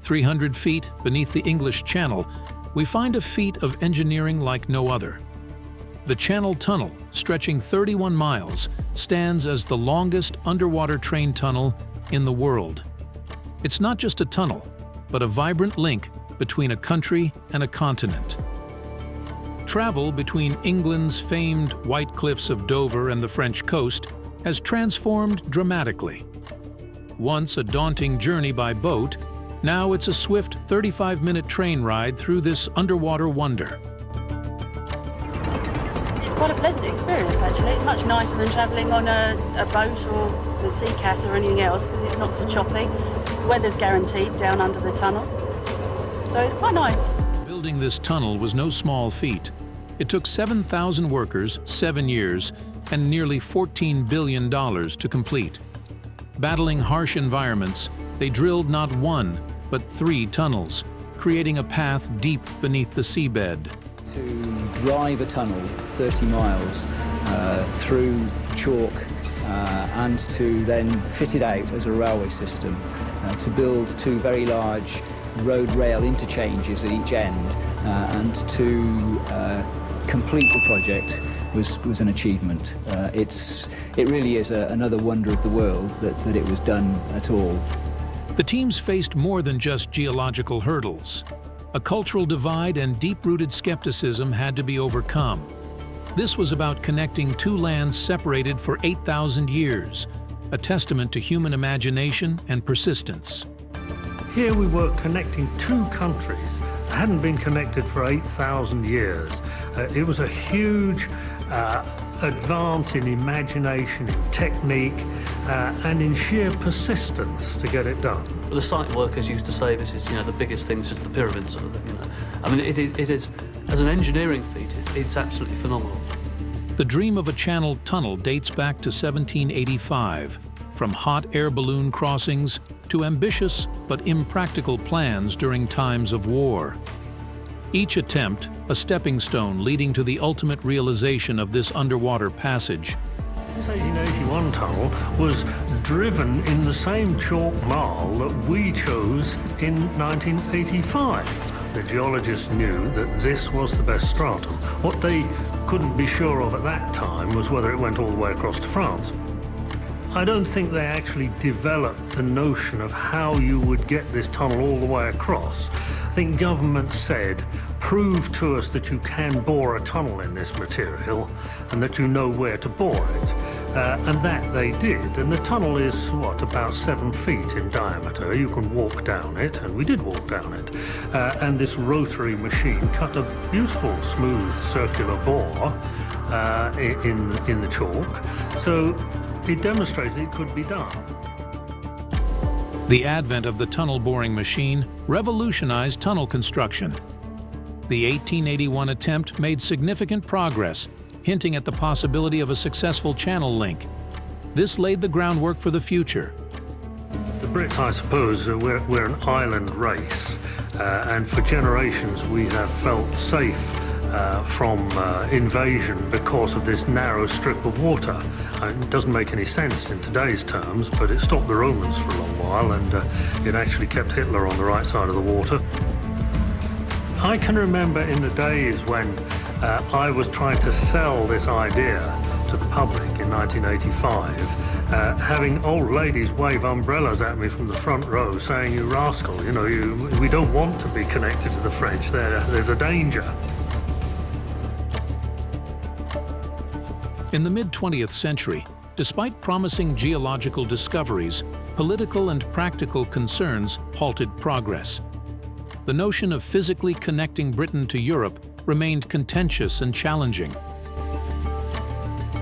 300 feet beneath the English Channel, we find a feat of engineering like no other. The Channel Tunnel, stretching 31 miles, stands as the longest underwater train tunnel in the world. It's not just a tunnel, but a vibrant link between a country and a continent. Travel between England's famed White Cliffs of Dover and the French coast has transformed dramatically. Once a daunting journey by boat, now it's a swift 35-minute train ride through this underwater wonder. It's quite a pleasant experience, actually. It's much nicer than travelling on a boat or the Sea Cat or anything else, because it's not so choppy. The weather's guaranteed down under the tunnel, so it's quite nice. Building this tunnel was no small feat. It took 7,000 workers, 7 years, and nearly $14 billion to complete. Battling harsh environments, they drilled not one, but 3 tunnels, creating a path deep beneath the seabed. To drive a tunnel 30 miles through chalk and to then fit it out as a railway system, to build 2 very large road rail interchanges at each end, and to complete the project was an achievement. It really is another wonder of the world that it was done at all. The teams faced more than just geological hurdles. A cultural divide and deep-rooted skepticism had to be overcome. This was about connecting 2 lands separated for 8,000 years, a testament to human imagination and persistence. Here we were connecting 2 countries that hadn't been connected for 8,000 years. It was a huge advance in imagination, in technique, and in sheer persistence to get it done. The site workers used to say this is, the biggest thing since the pyramids. I mean, it is, as an engineering feat, it's absolutely phenomenal. The dream of a channel tunnel dates back to 1785, from hot air balloon crossings to ambitious but impractical plans during times of war. Each attempt, a stepping stone leading to the ultimate realization of this underwater passage. This 1881 tunnel was driven in the same chalk marl that we chose in 1985. The geologists knew that this was the best stratum. What they couldn't be sure of at that time was whether it went all the way across to France. I don't think they actually developed the notion of how you would get this tunnel all the way across. I think government said, prove to us that you can bore a tunnel in this material and that you know where to bore it. And that they did. And the tunnel is, about 7 feet in diameter. You can walk down it, and we did walk down it. And this rotary machine cut a beautiful, smooth, circular bore in the chalk. So it demonstrated it could be done. The advent of the tunnel boring machine revolutionized tunnel construction. The 1881 attempt made significant progress, hinting at the possibility of a successful channel link. This laid the groundwork for the future. The Brits, I suppose, we're an island race, and for generations we have felt safe from invasion because of this narrow strip of water. It doesn't make any sense in today's terms, but it stopped the Romans for a long while, and it actually kept Hitler on the right side of the water. I can remember in the days when I was trying to sell this idea to the public in 1985, having old ladies wave umbrellas at me from the front row saying, "You rascal, we don't want to be connected to the French, there's a danger." In the mid-20th century, despite promising geological discoveries, political and practical concerns halted progress. The notion of physically connecting Britain to Europe remained contentious and challenging.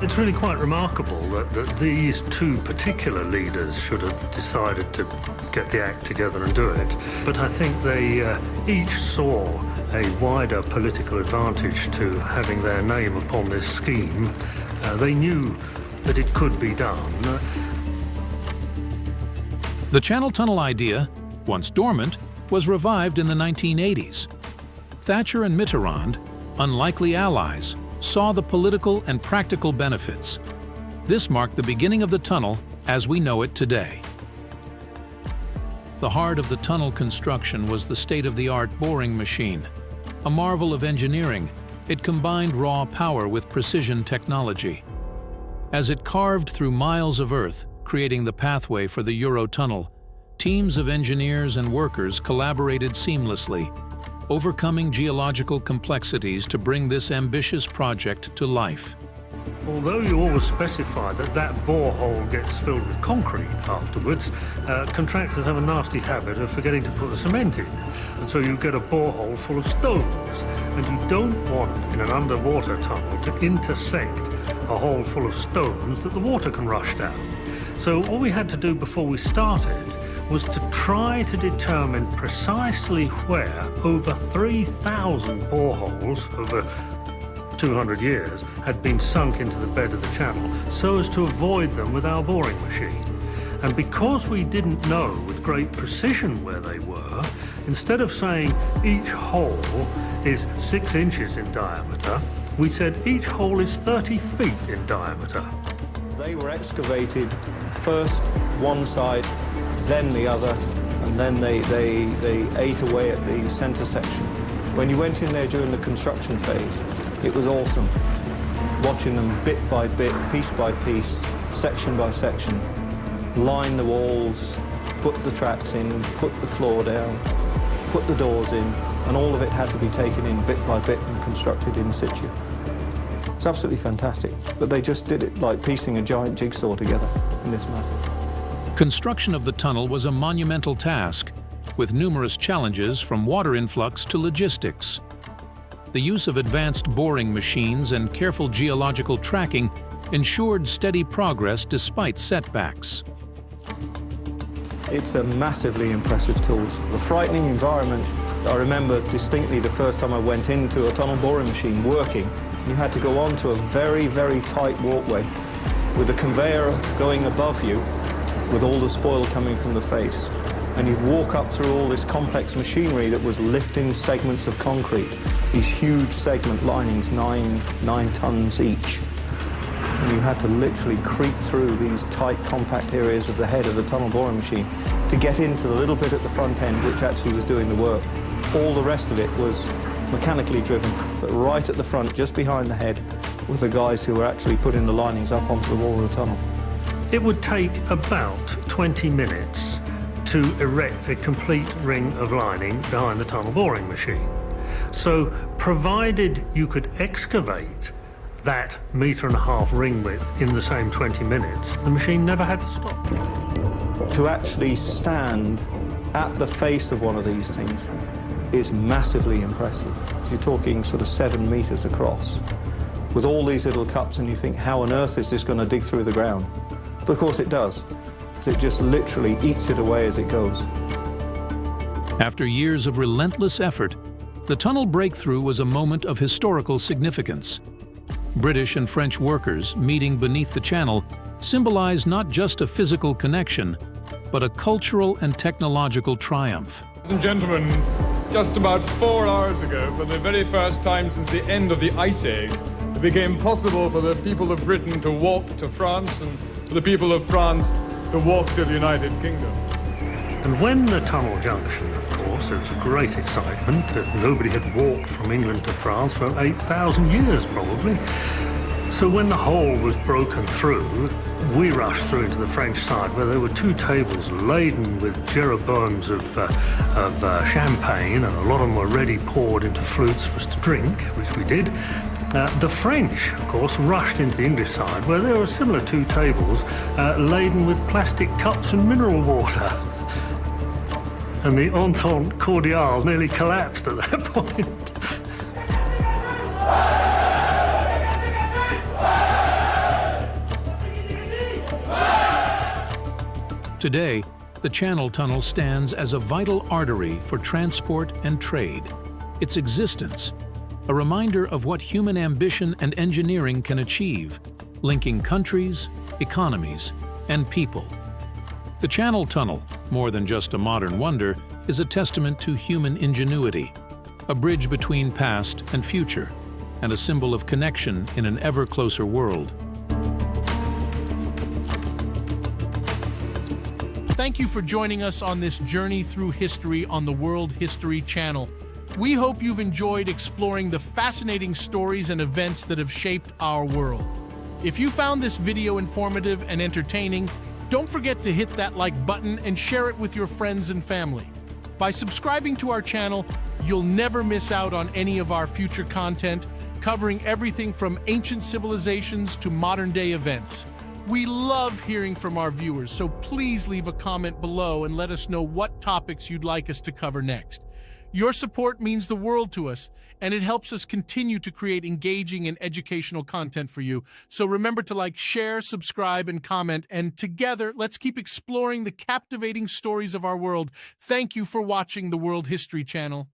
It's really quite remarkable that these 2 particular leaders should have decided to get the act together and do it. But I think they each saw a wider political advantage to having their name upon this scheme. They knew that it could be done. The Channel Tunnel idea, once dormant, was revived in the 1980s. Thatcher and Mitterrand, unlikely allies, saw the political and practical benefits. This marked the beginning of the tunnel as we know it today. The heart of the tunnel construction was the state-of-the-art boring machine. A marvel of engineering, it combined raw power with precision technology. As it carved through miles of earth, creating the pathway for the Eurotunnel, teams of engineers and workers collaborated seamlessly, overcoming geological complexities to bring this ambitious project to life. Although you always specify that that borehole gets filled with concrete afterwards, contractors have a nasty habit of forgetting to put the cement in. And so you get a borehole full of stones. And you don't want, in an underwater tunnel, to intersect a hole full of stones that the water can rush down. So all we had to do before we started was to try to determine precisely where over 3,000 boreholes over 200 years had been sunk into the bed of the channel, so as to avoid them with our boring machine. And because we didn't know with great precision where they were, instead of saying each hole is 6 inches in diameter, we said each hole is 30 feet in diameter. They were excavated first one side, then the other, and then they ate away at the center section. When you went in there during the construction phase, it was awesome, watching them bit by bit, piece by piece, section by section, line the walls, put the tracks in, put the floor down, put the doors in, and all of it had to be taken in bit by bit and constructed in situ. It's absolutely fantastic, but they just did it like piecing a giant jigsaw together in this mass. Construction of the tunnel was a monumental task, with numerous challenges from water influx to logistics. The use of advanced boring machines and careful geological tracking ensured steady progress despite setbacks. It's a massively impressive tool. The frightening environment, I remember distinctly the first time I went into a tunnel boring machine working. You had to go onto a very, very tight walkway with a conveyor going above you with all the spoil coming from the face. And you'd walk up through all this complex machinery that was lifting segments of concrete, these huge segment linings, nine tons each. And you had to literally creep through these tight, compact areas of the head of the tunnel boring machine to get into the little bit at the front end which actually was doing the work. All the rest of it was mechanically driven, but right at the front, just behind the head, were the guys who were actually putting the linings up onto the wall of the tunnel. It would take about 20 minutes to erect a complete ring of lining behind the tunnel boring machine. So, provided you could excavate that 1.5 meter ring width in the same 20 minutes, the machine never had to stop. To actually stand at the face of one of these things is massively impressive. You're talking sort of 7 meters across, with all these little cups, and you think, how on earth is this going to dig through the ground? But of course it does. It just literally eats it away as it goes. After years of relentless effort, the tunnel breakthrough was a moment of historical significance. British and French workers meeting beneath the channel symbolized not just a physical connection, but a cultural and technological triumph. Ladies and gentlemen, just about 4 hours ago, for the very first time since the end of the Ice Age, it became possible for the people of Britain to walk to France and for the people of France to walk to the United Kingdom. And when the tunnel junction, of course, there was a great excitement that nobody had walked from England to France for 8,000 years, probably. So when the hole was broken through, we rushed through into the French side where there were 2 tables laden with jeroboams of champagne, and a lot of them were ready poured into flutes for us to drink, which we did. The French, of course, rushed into the English side where there were similar 2 tables laden with plastic cups and mineral water. And the Entente Cordiale nearly collapsed at that point. Today, the Channel Tunnel stands as a vital artery for transport and trade. Its existence, a reminder of what human ambition and engineering can achieve, linking countries, economies, and people. The Channel Tunnel, more than just a modern wonder, is a testament to human ingenuity, a bridge between past and future, and a symbol of connection in an ever closer world. Thank you for joining us on this journey through history on the World History Channel. We hope you've enjoyed exploring the fascinating stories and events that have shaped our world. If you found this video informative and entertaining, don't forget to hit that like button and share it with your friends and family. By subscribing to our channel, you'll never miss out on any of our future content, covering everything from ancient civilizations to modern-day events. We love hearing from our viewers, so please leave a comment below and let us know what topics you'd like us to cover next. Your support means the world to us, and it helps us continue to create engaging and educational content for you. So remember to like, share, subscribe, and comment, and together, let's keep exploring the captivating stories of our world. Thank you for watching the World History Channel.